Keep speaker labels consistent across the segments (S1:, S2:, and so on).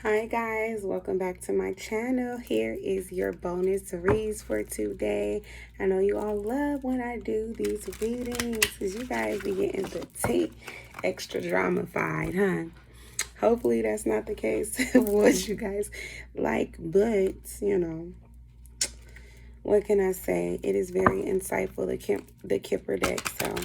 S1: Hi guys, welcome back to my channel. Here is your bonus reads for today. I know you all love when I do these readings because you guys be getting the tea extra drama-fied, huh? Hopefully that's not the case what you guys like, but you know, what can I say? It is very insightful, the Kipper deck, so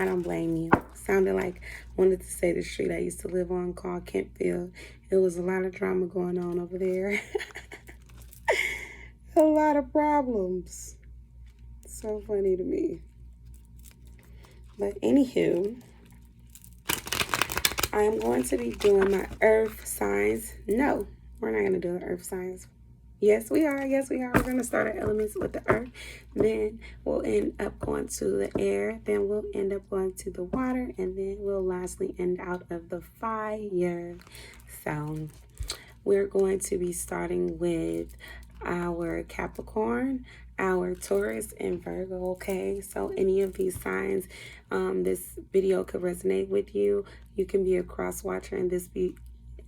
S1: I don't blame you. Sounded like I wanted to say the street I used to live on called Kentfield. It was a lot of drama going on over there. A lot of problems. So funny to me. But anywho, I am going to be doing my earth signs. No, we're not going to do the earth signs. Yes, we are. Yes, we are. We're going to start our elements with the earth. Then we'll end up going to the air. Then we'll end up going to the water. And then we'll lastly end out of the fire. So we're going to be starting with our Capricorn, our Taurus, and Virgo, okay? So any of these signs, this video could resonate with you. You can be a cross watcher and this be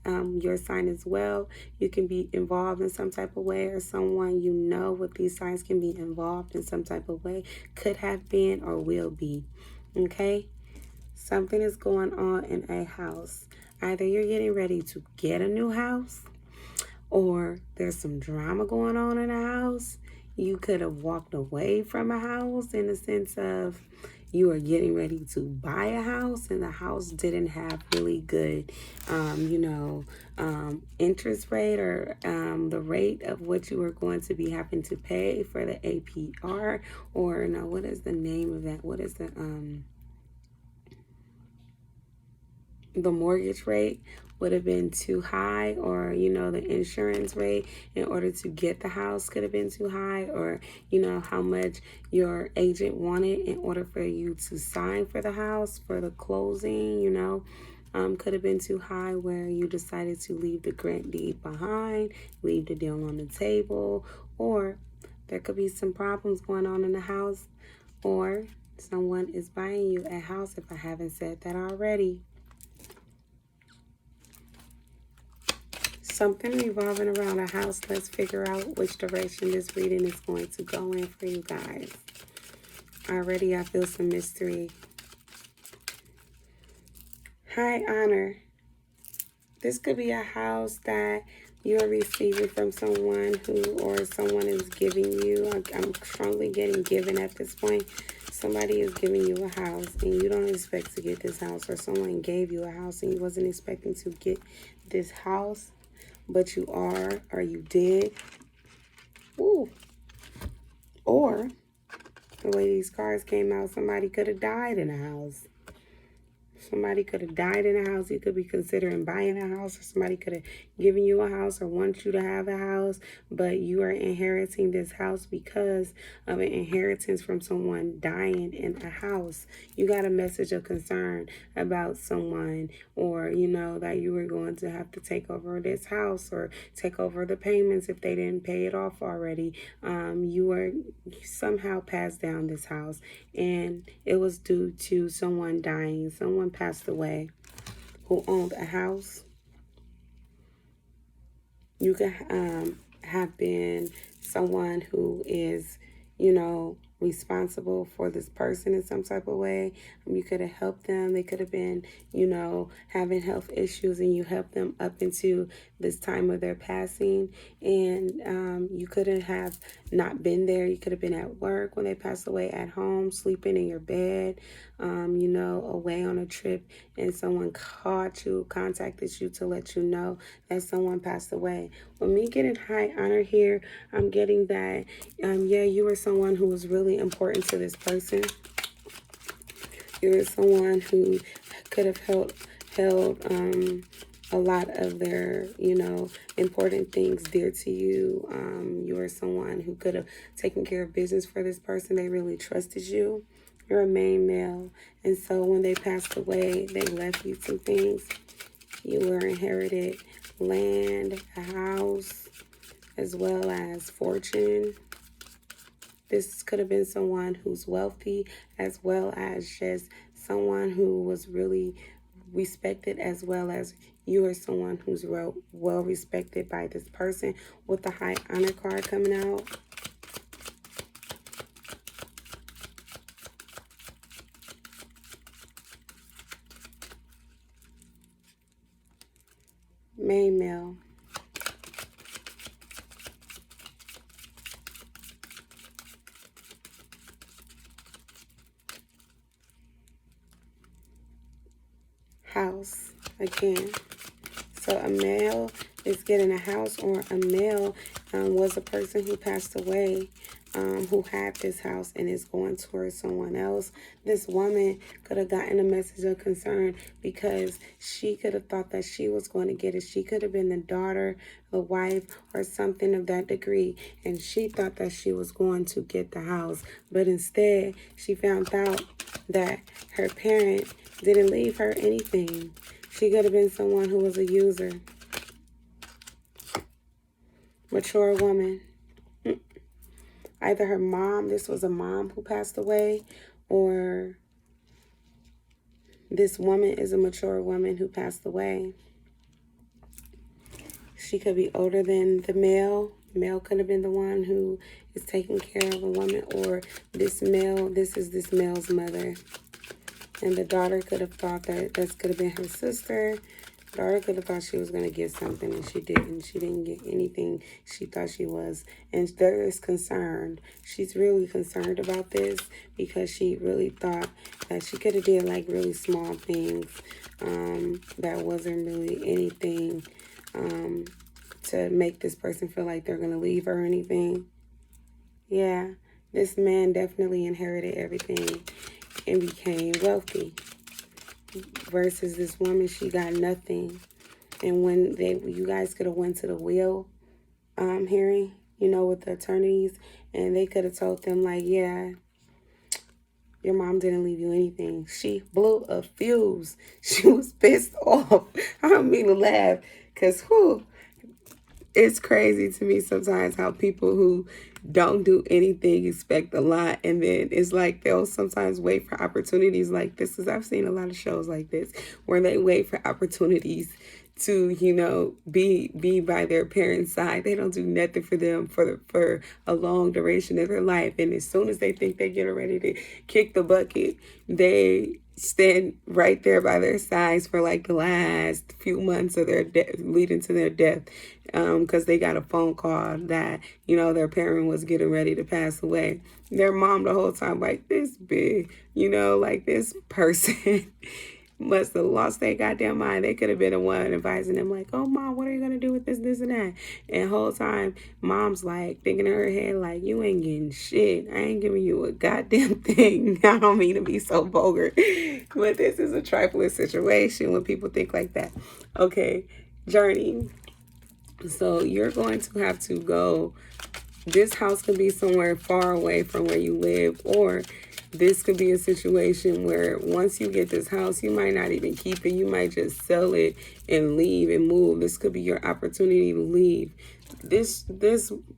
S1: your sign as well. You can be involved in some type of way, or someone you know with these signs can be involved in some type of way, could have been or will be, okay? Something is going on in a house. Either you're getting ready to get a new house, or there's some drama going on in a house. You could have walked away from a house in the sense of you are getting ready to buy a house and the house didn't have really good, interest rate, or the rate of what you were going to be having to pay for the APR, or no, what is the name of that? What is the mortgage rate would have been too high, or the insurance rate in order to get the house could have been too high, or how much your agent wanted in order for you to sign for the house for the closing, could have been too high, where you decided to leave the grant deed behind, leave the deal on the table, or there could be some problems going on in the house, or someone is buying you a house, if I haven't said that already. Something revolving around a house. Let's figure out which direction this reading is going to go in for you guys. Already I feel some mystery. High honor. This could be a house that you're receiving from someone or someone is giving you. I'm strongly getting given at this point. Somebody is giving you a house and you don't expect to get this house, or someone gave you a house and you wasn't expecting to get this house, but you are, or you did. Ooh. Or the way these cards came out, somebody could have died in a house. Somebody could have died in a house. You could be considering buying a house, or somebody could have given you a house or want you to have a house, but you are inheriting this house because of an inheritance from someone dying in a house. You got a message of concern about someone, or that you were going to have to take over this house or take over the payments if they didn't pay it off already. You were somehow passed down this house, and it was due to someone dying. Someone passed away who owned a house. You could have been someone who is, responsible for this person in some type of way. You could have helped them. They could have been, having health issues, and you helped them up into this time of their passing. And you couldn't have not been there. You could have been at work when they passed away, at home, sleeping in your bed, away on a trip, and someone contacted you to let you know that someone passed away. With me getting high honor here, I'm getting that, you were someone who was really important to this person. You were someone who could have held a lot of their, important things dear to you. You were someone who could have taken care of business for this person. They really trusted you. You're a main male. And so when they passed away, they left you some things. You were inherited land, a house, as well as fortune. This could have been someone who's wealthy, as well as just someone who was really respected, as well as You are someone who's well respected by this person with the High Honor card coming out. Main male. House again. So a male is getting a house, or a male was a person who passed away, who had this house and is going towards someone else. This woman could have gotten a message of concern because she could have thought that she was going to get it. She could have been the daughter, the wife, or something of that degree, and she thought that she was going to get the house. But instead, she found out that her parent didn't leave her anything. She could have been someone who was a user. Mature woman. Either her mom, this was a mom who passed away, or this woman is a mature woman who passed away. She could be older than the male. Male could have been the one who is taking care of a woman, or this male, this is this male's mother. And the daughter could have thought that this could have been her sister. Daughter could have thought she was going to get something, and she didn't. She didn't get anything she thought she was. And there is concerned. She's really concerned about this because she really thought that she could have did like really small things that wasn't really anything to make this person feel like they're going to leave her or anything. Yeah, this man definitely inherited everything and became wealthy, versus this woman, she got nothing. And when you guys could have went to the will hearing, you know, with the attorneys, and they could have told them like, yeah, your mom didn't leave you anything. She blew a fuse. She was pissed off. I don't mean to laugh, because it's crazy to me sometimes how people who don't do anything expect a lot, and then it's like they'll sometimes wait for opportunities like this, because I've seen a lot of shows like this where they wait for opportunities to, you know, be by their parents' side. They don't do nothing for them for a long duration of their life, and as soon as they think they're getting ready to kick the bucket, they stand right there by their sides for like the last few months of their death, leading to their death, because they got a phone call that, you know, their parent was getting ready to pass away. Their mom the whole time like, this big, you know, like this person must have lost their goddamn mind. They could have been the one advising them like, oh, mom, what are you going to do with this, and that? And the whole time, mom's like thinking in her head like, you ain't getting shit. I ain't giving you a goddamn thing. I don't mean to be so vulgar, but this is a trifling situation when people think like that. Okay, journey. So you're going to have to go. This house could be somewhere far away from where you live, or this could be a situation where once you get this house, you might not even keep it. You might just sell it and leave and move. This could be your opportunity to leave. This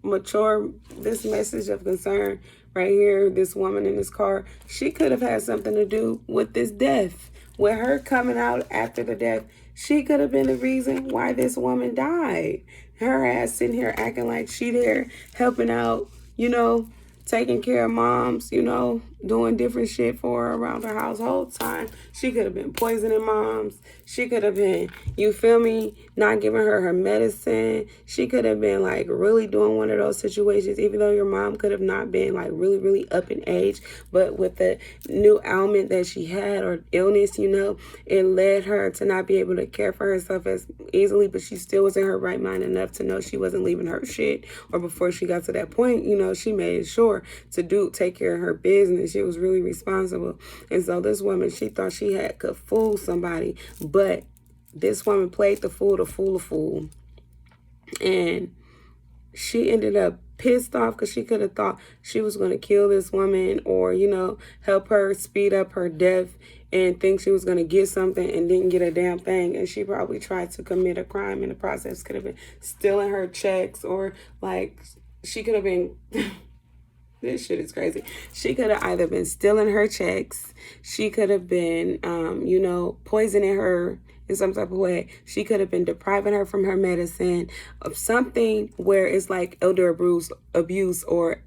S1: message of concern right here, this woman in this car, she could have had something to do with this death. With her coming out after the death, she could have been the reason why this woman died. Her ass sitting here acting like she there helping out, you know, taking care of moms, you know, doing different shit for her around her household time. She could have been poisoning moms. She could have been, you feel me, not giving her medicine. She could have been like really doing one of those situations, even though your mom could have not been like really, really up in age. But with the new ailment that she had, or illness, you know, it led her to not be able to care for herself as easily. But she still was in her right mind enough to know she wasn't leaving her shit. Or before she got to that point, you know, she made sure to take care of her business. She was really responsible. And so this woman, she thought she could fool somebody, but this woman played the fool to fool a fool. And she ended up pissed off because she could have thought she was going to kill this woman, or, you know, help her speed up her death, and think she was going to get something and didn't get a damn thing. And she probably tried to commit a crime in the process. Could have been stealing her checks, or like she could have been... This shit is crazy. She could have either been stealing her checks. She could have been, you know, poisoning her in some type of way. She could have been depriving her from her medicine, of something where it's like elder abuse or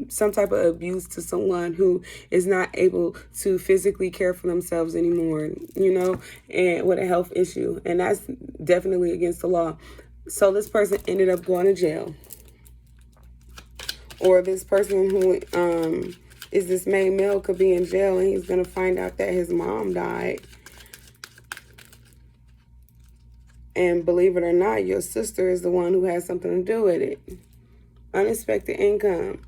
S1: some type of abuse to someone who is not able to physically care for themselves anymore, you know, and with a health issue. And that's definitely against the law. So this person ended up going to jail. Or this person who is this main male could be in jail and he's going to find out that his mom died. And believe it or not, your sister is the one who has something to do with it. Unexpected income.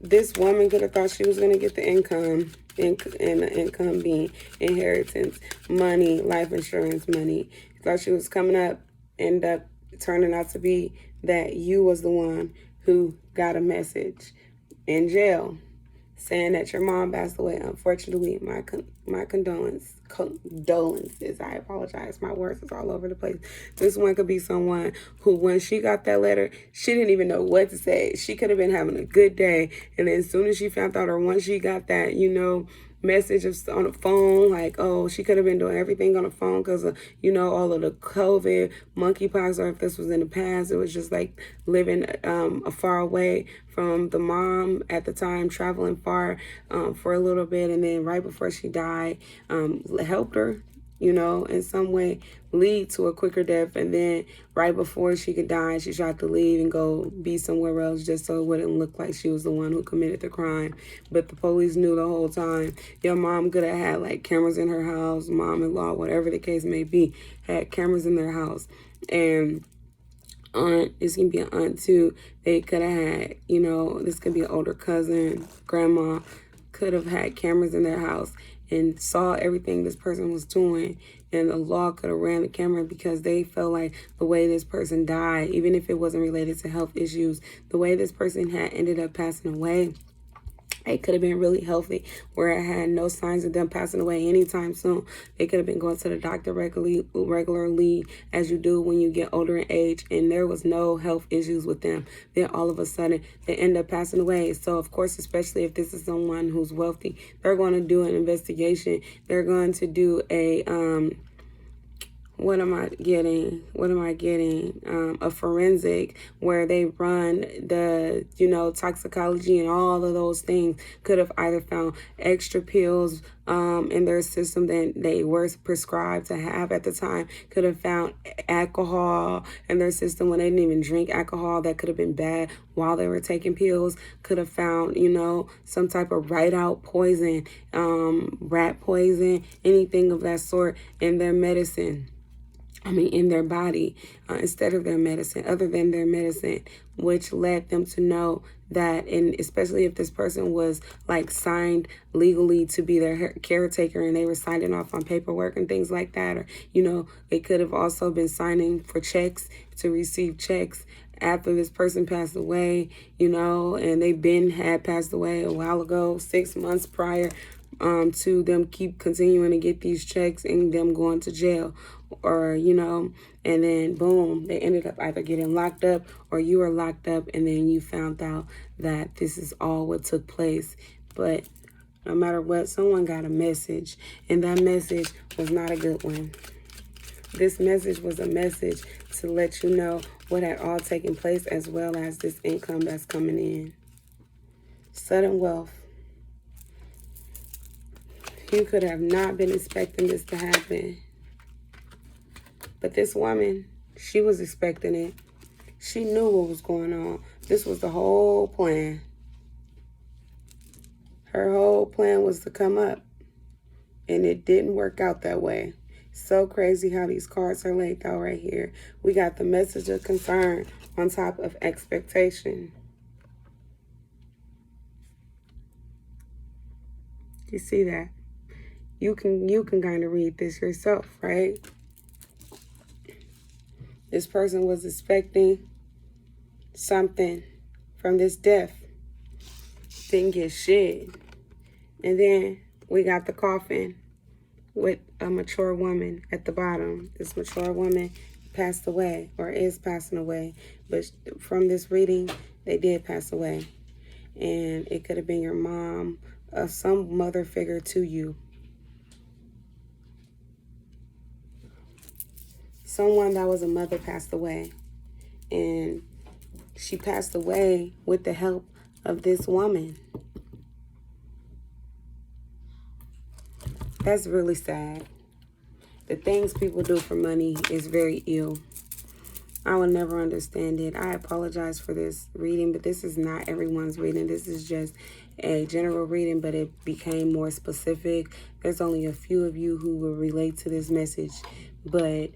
S1: This woman could have thought she was going to get the income, and the income being inheritance, money, life insurance money. Thought she was coming up, end up turning out to be that you was the one who got a message in jail saying that your mom passed away. Unfortunately, my condolences. I apologize. My words is all over the place. This one could be someone who, when she got that letter, she didn't even know what to say. She could have been having a good day, and then as soon as she found out, or once she got that, you know, message on the phone, like, oh, she could have been doing everything on the phone because of, you know, all of the COVID, monkeypox, or if this was in the past, it was just like living far away from the mom at the time, traveling far for a little bit, and then right before she died, helped her, you know, in some way lead to a quicker death. And then right before she could die, she tried to leave and go be somewhere else just so it wouldn't look like she was the one who committed the crime. But the police knew the whole time. Your mom could have had like cameras in her house, mom-in-law, whatever the case may be, had cameras in their house. And aunt, this can be an aunt too. They could have had, you know, this could be an older cousin, grandma, could have had cameras in their house and saw everything this person was doing, and the law could have ran the camera because they felt like the way this person died, even if it wasn't related to health issues, the way this person had ended up passing away, it could have been really healthy, where it had no signs of them passing away anytime soon. They could have been going to the doctor regularly, as you do when you get older in age, and there was no health issues with them. Then all of a sudden, they end up passing away. So, of course, especially if this is someone who's wealthy, they're going to do an investigation. They're going to do a a forensic, where they run the, you know, toxicology and all of those things. Could have either found extra pills in their system that they were prescribed to have at the time. Could have found alcohol in their system when they didn't even drink alcohol. That could have been bad while they were taking pills. Could have found, you know, some type of write-out poison, rat poison, anything of that sort in their medicine. In their body, instead of their medicine, other than their medicine, which led them to know that, and especially if this person was like signed legally to be their caretaker and they were signing off on paperwork and things like that, or, you know, they could have also been signing for checks to receive checks after this person passed away, you know, and they had passed away a while ago, 6 months prior, to them continuing to get these checks and them going to jail, or, you know, and then boom, they ended up either getting locked up or you were locked up, and then you found out that this is all what took place. But no matter what, someone got a message, and that message was not a good one. This message was a message to let you know what had all taken place, as well as this income that's coming in. Sudden wealth. You could have not been expecting this to happen. But this woman, she was expecting it. She knew what was going on. This was the whole plan. Her whole plan was to come up. And it didn't work out that way. So crazy how these cards are laid out right here. We got the message of concern on top of expectation. You see that? You can kind of read this yourself, right? This person was expecting something from this death. Didn't get shit. And then we got the coffin with a mature woman at the bottom. This mature woman passed away, or is passing away. But from this reading, they did pass away. And it could have been your mom, some mother figure to you. someone that was a mother passed away. And she passed away with the help of this woman. That's really sad. The things people do for money is very ill. I will never understand it. I apologize for this reading, but this is not everyone's reading. This is just a general reading, but it became more specific. There's only a few of you who will relate to this message. But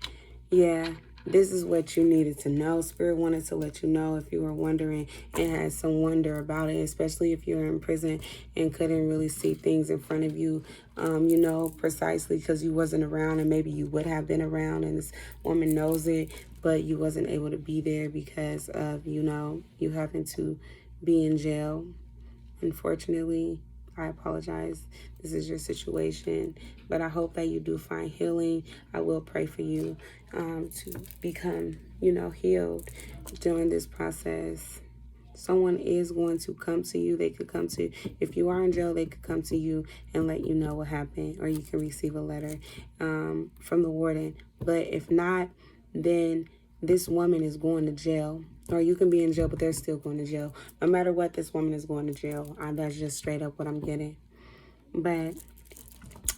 S1: yeah, this is what you needed to know. Spirit wanted to let you know if you were wondering and had some wonder about it, especially if you're in prison and couldn't really see things in front of you, you know, precisely because you wasn't around, and maybe you would have been around and this woman knows it, but you wasn't able to be there because of, you know, you having to be in jail. Unfortunately, I apologize. This is your situation, but I hope that you do find healing. I will pray for you to become, you know, healed during this process. Someone is going to come to you. They could come to, if you are in jail, they could come to you and let you know what happened, or you can receive a letter from the warden. But if not, then this woman is going to jail. Or you can be in jail, but they're still going to jail. No matter what, this woman is going to jail. That's just straight up what I'm getting. But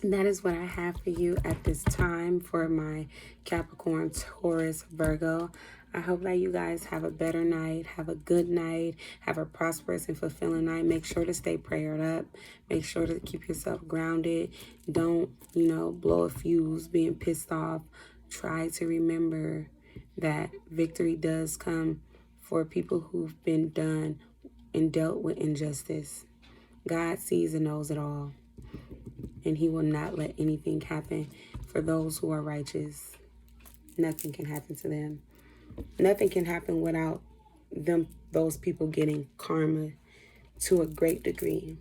S1: that is what I have for you at this time for my Capricorn, Taurus, Virgo. I hope that you guys have a better night, have a good night, have a prosperous and fulfilling night. Make sure to stay prayed up. Make sure to keep yourself grounded. Don't, you know, blow a fuse being pissed off. Try to remember that victory does come for people who've been done and dealt with injustice. God sees and knows it all, and he will not let anything happen for those who are righteous. Nothing can happen to them. Nothing can happen without those people getting karma to a great degree.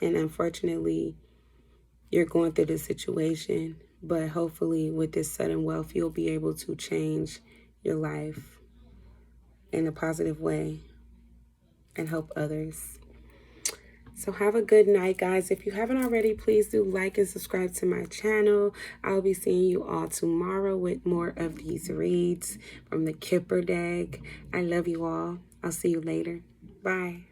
S1: And unfortunately, you're going through this situation, but hopefully with this sudden wealth, you'll be able to change your life in a positive way and help others. So have a good night, guys. If you haven't already, please do like and subscribe to my channel. I'll be seeing you all tomorrow with more of these reads from the Kipper deck. I love you all. I'll see you later. Bye.